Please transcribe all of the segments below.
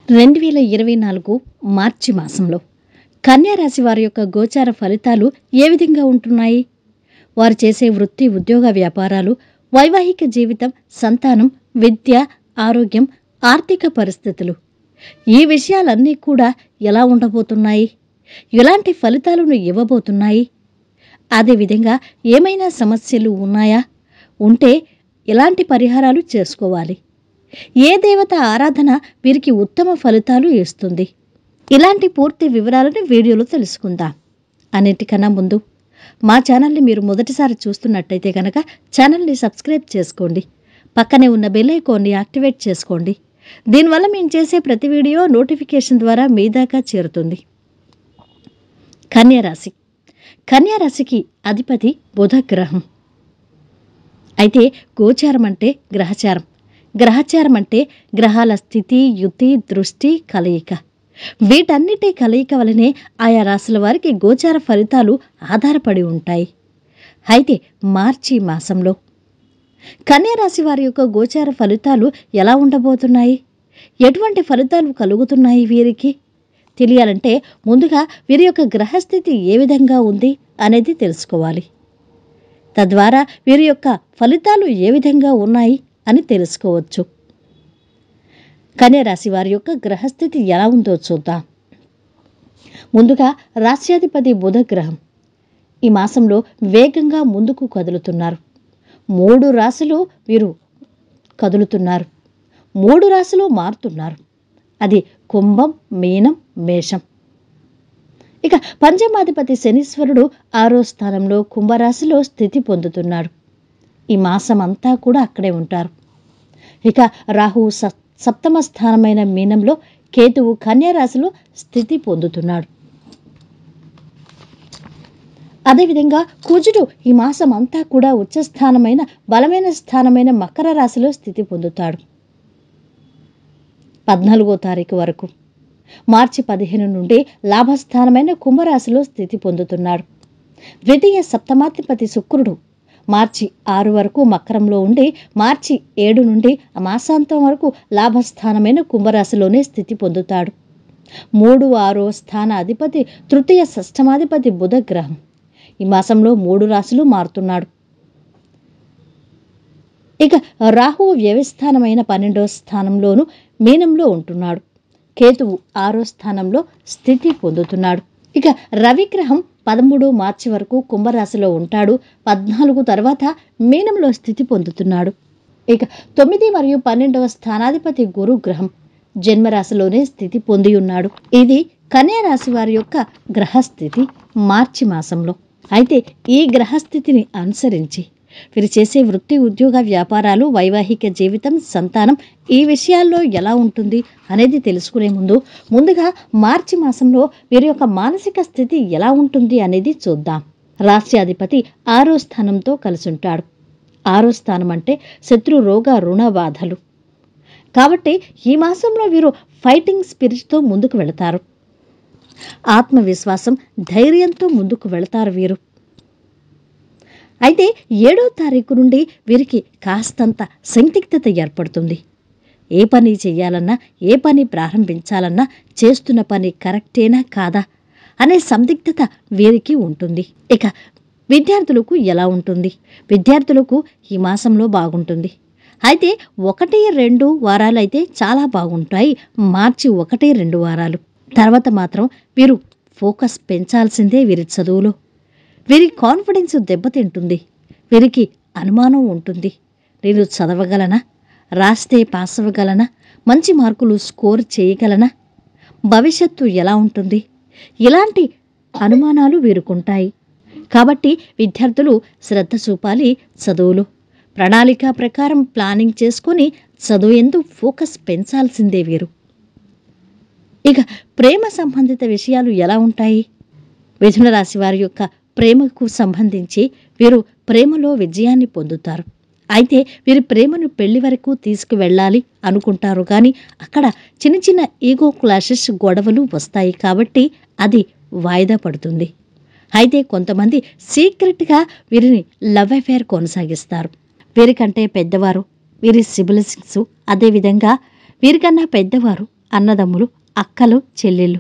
2024 మార్చి మాసంలో కన్యా రాశి వారి యొక్క గోచార ఫలితాలు ఏ విధంగా ఉంటున్నాయి? వారు చేసే వృత్తి, ఉద్యోగ, వ్యాపారాలు, వైవాహిక జీవితం, సంతానం, విద్య, ఆరోగ్యం, ఆర్థిక పరిస్థితులు, ఈ విషయాలన్నీ కూడా ఎలా ఉండబోతున్నాయి? ఎలాంటి ఫలితాలను ఇవ్వబోతున్నాయి? అదేవిధంగా ఏమైనా సమస్యలు ఉన్నాయా? ఉంటే ఎలాంటి పరిహారాలు చేసుకోవాలి? ఏ దేవత ఆరాధన వీరికి ఉత్తమ ఫలితాలు ఇస్తుంది? ఇలాంటి పూర్తి వివరాలను వీడియోలో తెలుసుకుందాం. అన్నిటికన్నా ముందు మా ఛానల్ని మీరు మొదటిసారి చూస్తున్నట్టయితే కనుక ఛానల్ని సబ్స్క్రైబ్ చేసుకోండి. పక్కనే ఉన్న బెల్ ఐకాన్ని యాక్టివేట్ చేసుకోండి. దీనివల్ల మేము చేసే ప్రతి వీడియో నోటిఫికేషన్ ద్వారా మీ దాకా చేరుతుంది. కన్యారాశి. కన్యారాశికి అధిపతి బుధ గ్రహం. అయితే గోచారం అంటే గ్రహచారం. గ్రహచారం అంటే గ్రహాల స్థితి, యుతి, దృష్టి, కలయిక. వీటన్నిటి కలయిక వలనే ఆయా రాశుల వారికి గోచార ఫలితాలు ఆధారపడి ఉంటాయి. అయితే మార్చి మాసంలో కన్యారాశి వారి యొక్క గోచార ఫలితాలు ఎలా ఉండబోతున్నాయి? ఎటువంటి ఫలితాలు కలుగుతున్నాయి వీరికి? తెలియాలంటే ముందుగా వీరి యొక్క గ్రహస్థితి ఏ విధంగా ఉంది అనేది తెలుసుకోవాలి. తద్వారా వీరి యొక్క ఫలితాలు ఏ విధంగా ఉన్నాయి అని తెలుసుకోవచ్చు. కన్యారాశి వారి యొక్క గ్రహస్థితి ఎలా ఉందో చూద్దాం. ముందుగా రాశ్యాధిపతి బుధ గ్రహం ఈ మాసంలో వేగంగా ముందుకు కదులుతున్నారు. 3 రాశులు వీరు కదులుతున్నారు. 3 రాశులు మారుతున్నారు. అది కుంభం, మీనం, మేషం. ఇక పంచమాధిపతి శనీశ్వరుడు 6వ స్థానంలో కుంభరాశిలో స్థితి పొందుతున్నాడు. ఈ మాసం అంతా కూడా అక్కడే ఉంటారు. ఇక రాహువు సప్తమ స్థానమైన మీనంలో, కేతువు కన్యారాశిలో స్థితి పొందుతున్నాడు. అదేవిధంగా కుజుడు ఈ మాసం అంతా కూడా ఉచ్చస్థానమైన బలమైన స్థానమైన మకర రాశిలో స్థితి పొందుతాడు 14వ తారీఖు వరకు. మార్చి 15 నుండి లాభస్థానమైన కుంభరాశిలో స్థితి పొందుతున్నాడు. ద్వితీయ సప్తమాధిపతి శుక్రుడు మార్చి 6 వరకు మకరంలో ఉండి మార్చి 7 నుండి మాసాంతం వరకు లాభస్థానమైన కుంభరాశిలోనే స్థితి పొందుతాడు. 3, 6వ స్థాన అధిపతి తృతీయ షష్టమాధిపతి బుధ గ్రహం ఈ మాసంలో 3 రాశులు మారుతున్నాడు. ఇక రాహువు వ్యయస్థానమైన 12వ స్థానంలోను మీనంలో ఉంటున్నాడు. కేతువు 6వ స్థానంలో స్థితి పొందుతున్నాడు. ఇక రవిగ్రహం 13 మార్చి వరకు కుంభరాశిలో ఉంటాడు. 14 తర్వాత మీనంలో స్థితి పొందుతున్నాడు. ఇక 9 మరియు 12వ స్థానాధిపతి గురుగ్రహం జన్మరాశిలోనే స్థితి పొంది ఉన్నాడు. ఇది కన్యారాశి వారి యొక్క గ్రహస్థితి మార్చి మాసంలో. అయితే ఈ గ్రహస్థితిని అనుసరించి వీరు చేసే వృత్తి, ఉద్యోగ, వ్యాపారాలు, వైవాహిక జీవితం, సంతానం, ఈ విషయాల్లో ఎలా ఉంటుంది అనేది తెలుసుకునే ముందుగా మార్చి మాసంలో వీరి యొక్క మానసిక స్థితి ఎలా ఉంటుంది అనేది చూద్దాం. రాశ్యాధిపతి 6వ స్థానంతో కలిసి ఉంటాడు. 6వ స్థానం అంటే శత్రు, రోగ, రుణ బాధలు. కాబట్టి ఈ మాసంలో వీరు ఫైటింగ్ స్పిరిట్తో ముందుకు వెళతారు. ఆత్మవిశ్వాసం, ధైర్యంతో ముందుకు వెళతారు వీరు. అయితే 7వ తారీఖు నుండి వీరికి కాస్తంత సందిగ్ధత ఏర్పడుతుంది. ఏ పని చేయాలన్నా, ఏ పని ప్రారంభించాలన్నా చేస్తున్న పని కరెక్టేనా కాదా అనే సందిగ్ధత వీరికి ఉంటుంది. ఇక విద్యార్థులకు ఎలా ఉంటుంది? విద్యార్థులకు ఈ మాసంలో బాగుంటుంది. అయితే 1-2 వారాలు అయితే చాలా బాగుంటాయి. మార్చి 1-2 వారాలు తర్వాత మాత్రం వీరు ఫోకస్ పెంచాల్సిందే. వీరి చదువులో వీరి కాన్ఫిడెన్స్ దెబ్బతింటుంది. వీరికి అనుమానం ఉంటుంది. నేను చదవగలనా? రాస్తే పాస్ అవ్వగలనా? మంచి మార్కులు స్కోర్ చేయగలనా? భవిష్యత్తు ఎలా ఉంటుంది? ఇలాంటి అనుమానాలు వీరుకుంటాయి. కాబట్టి విద్యార్థులు శ్రద్ధ చూపాలి చదువులో. ప్రణాళిక ప్రకారం ప్లానింగ్ చేసుకుని చదువు ఎందు ఫోకస్ పెంచాల్సిందే వీరు. ఇక ప్రేమ సంబంధిత విషయాలు ఎలా ఉంటాయి? మిథున రాశి వారి యొక్క ప్రేమకు సంబంధించి వీరు ప్రేమలో విజయాన్ని పొందుతారు. అయితే వీరి ప్రేమను పెళ్లి వరకు తీసుకువెళ్ళాలి అనుకుంటారు. కానీ అక్కడ చిన్న చిన్న ఈగో క్లాషెస్, గొడవలు వస్తాయి. కాబట్టి అది వాయిదా పడుతుంది. అయితే కొంతమంది సీక్రెట్గా వీరిని లవ్ అఫేర్ కొనసాగిస్తారు. వీరికంటే పెద్దవారు, వీరి సిబ్లింగ్స్, అదేవిధంగా వీరికన్నా పెద్దవారు, అన్నదమ్ములు, అక్కలు, చెల్లెళ్ళు.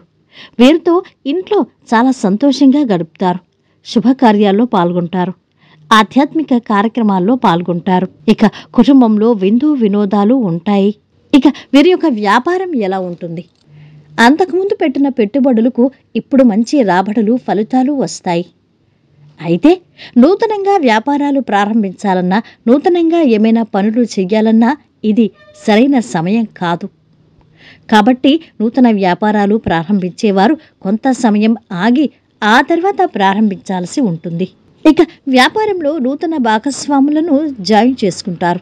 వీరితో ఇంట్లో చాలా సంతోషంగా గడుపుతారు. శుభకార్యాల్లో పాల్గొంటారు. ఆధ్యాత్మిక కార్యక్రమాల్లో పాల్గొంటారు. ఇక కుటుంబంలో విందు వినోదాలు ఉంటాయి. ఇక వీరి యొక్క వ్యాపారం ఎలా ఉంటుంది? అంతకుముందు పెట్టిన పెట్టుబడులకు ఇప్పుడు మంచి రాబడులు, ఫలితాలు వస్తాయి. అయితే నూతనంగా వ్యాపారాలు ప్రారంభించాలన్నా, నూతనంగా ఏమైనా పనులు చెయ్యాలన్నా ఇది సరైన సమయం కాదు. కాబట్టి నూతన వ్యాపారాలు ప్రారంభించేవారు కొంత సమయం ఆగి ఆ తర్వాత ప్రారంభించాల్సి ఉంటుంది. ఇక వ్యాపారంలో నూతన భాగస్వాములను జాయిన్ చేసుకుంటారు.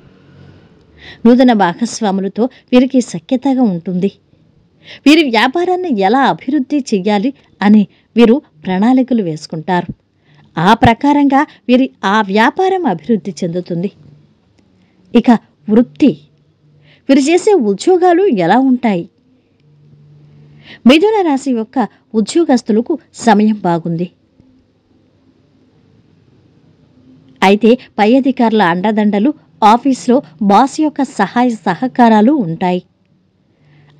నూతన భాగస్వాములతో వీరికి సఖ్యతగా ఉంటుంది. వీరి వ్యాపారాన్ని ఎలా అభివృద్ధి చెయ్యాలి అని వీరు ప్రణాళికలు వేసుకుంటారు. ఆ ప్రకారంగా వీరి ఆ వ్యాపారం అభివృద్ధి చెందుతుంది. ఇక వృత్తి, వీరు చేసే ఉద్యోగాలు ఎలా ఉంటాయి? మిథున రాశి యొక్క ఉద్యోగస్తులకు సమయం బాగుంది. అయితే పై అధికారుల అండదండలు, ఆఫీస్లో బాస్ యొక్క సహాయ సహకారాలు ఉంటాయి.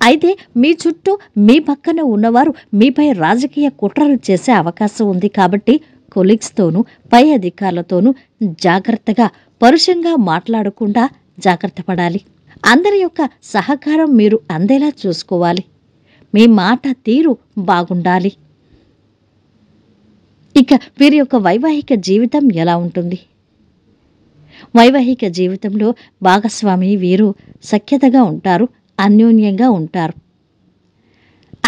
అయితే మీ చుట్టూ మీ పక్కన ఉన్నవారు మీపై రాజకీయ కుట్రలు చేసే అవకాశం ఉంది. కాబట్టి కొలీగ్స్తోనూ, పై అధికారులతోనూ జాగ్రత్తగా, పరుషంగా మాట్లాడకుండా జాగ్రత్త పడాలి. అందరి యొక్క సహకారం మీరు అందేలా చూసుకోవాలి. మీ మాట తీరు బాగుండాలి. ఇక వీరి యొక్క వైవాహిక జీవితం ఎలా ఉంటుంది? వైవాహిక జీవితంలో భాగస్వామి వీరు సఖ్యతగా ఉంటారు, అన్యోన్యంగా ఉంటారు.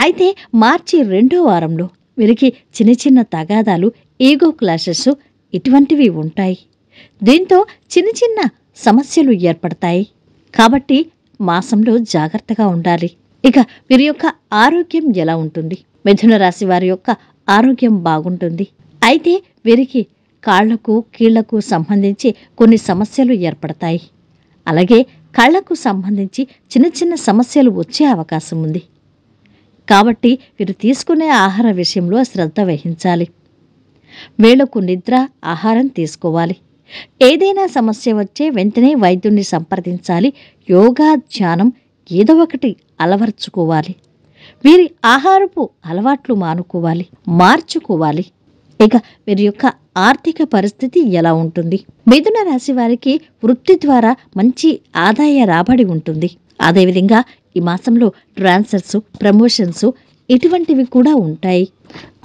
అయితే మార్చి 2వ వారంలో వీరికి చిన్న చిన్న తగాదాలు, ఈగో క్లాషెస్ ఇటువంటివి ఉంటాయి. దీంతో చిన్న చిన్న సమస్యలు ఏర్పడతాయి. కాబట్టి మాసంలో జాగ్రత్తగా ఉండాలి. ఇక వీరి యొక్క ఆరోగ్యం ఎలా ఉంటుంది? మిథున రాశి వారి యొక్క ఆరోగ్యం బాగుంటుంది. అయితే వీరికి కాళ్లకు, కీళ్లకు సంబంధించి కొన్ని సమస్యలు ఏర్పడతాయి. అలాగే కళ్లకు సంబంధించి చిన్న చిన్న సమస్యలు వచ్చే అవకాశం ఉంది. కాబట్టి వీరు తీసుకునే ఆహార విషయంలో శ్రద్ధ వహించాలి. వేళకు నిద్ర, ఆహారం తీసుకోవాలి. ఏదైనా సమస్య వచ్చే వెంటనే వైద్యుణ్ణి సంప్రదించాలి. యోగా, ధ్యానం ఏదో ఒకటి అలవర్చుకోవాలి. వీరి ఆహారపు అలవాట్లు మార్చుకోవాలి. ఇక వీరి యొక్క ఆర్థిక పరిస్థితి ఎలా ఉంటుంది? మిథున రాశి వారికి వృత్తి ద్వారా మంచి ఆదాయ రాబడి ఉంటుంది. అదేవిధంగా ఈ మాసంలో ట్రాన్స్ఫర్స్, ప్రమోషన్స్ ఇటువంటివి కూడా ఉంటాయి.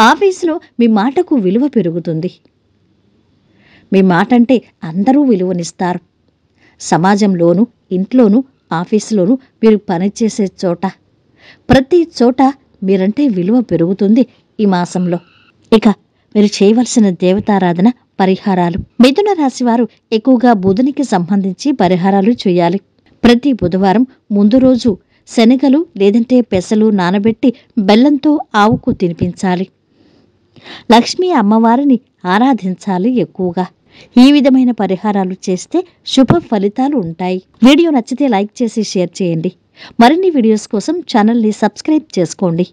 ఆఫీసులో మీ మాటకు విలువ పెరుగుతుంది. మీ మాట అంటే అందరూ విలువనిస్తారు. సమాజంలోనూ, ఇంట్లోనూ, ఆఫీసులోనూ, మీరు పనిచేసే చోట, ప్రతి చోట మీరంటే విలువ పెరుగుతుంది ఈ మాసంలో. ఇక మీరు చేయవలసిన దేవతారాధన, పరిహారాలు. మిథున రాశి వారు ఎక్కువగా బుధునికి సంబంధించి పరిహారాలు చేయాలి. ప్రతి బుధవారం ముందు రోజు శనగలు లేదంటే పెసలు నానబెట్టి బెల్లంతో ఆవుకు తినిపించాలి. లక్ష్మీ అమ్మవారిని ఆరాధించాలి ఎక్కువగా. ఈ విధమైన పరిహారాలు చేస్తే శుభ ఫలితాలు ఉంటాయి. వీడియో నచ్చితే లైక్ చేసి షేర్ చేయండి. మరిన్ని వీడియోస్ కోసం ఛానల్ని సబ్స్క్రైబ్ చేసుకోండి.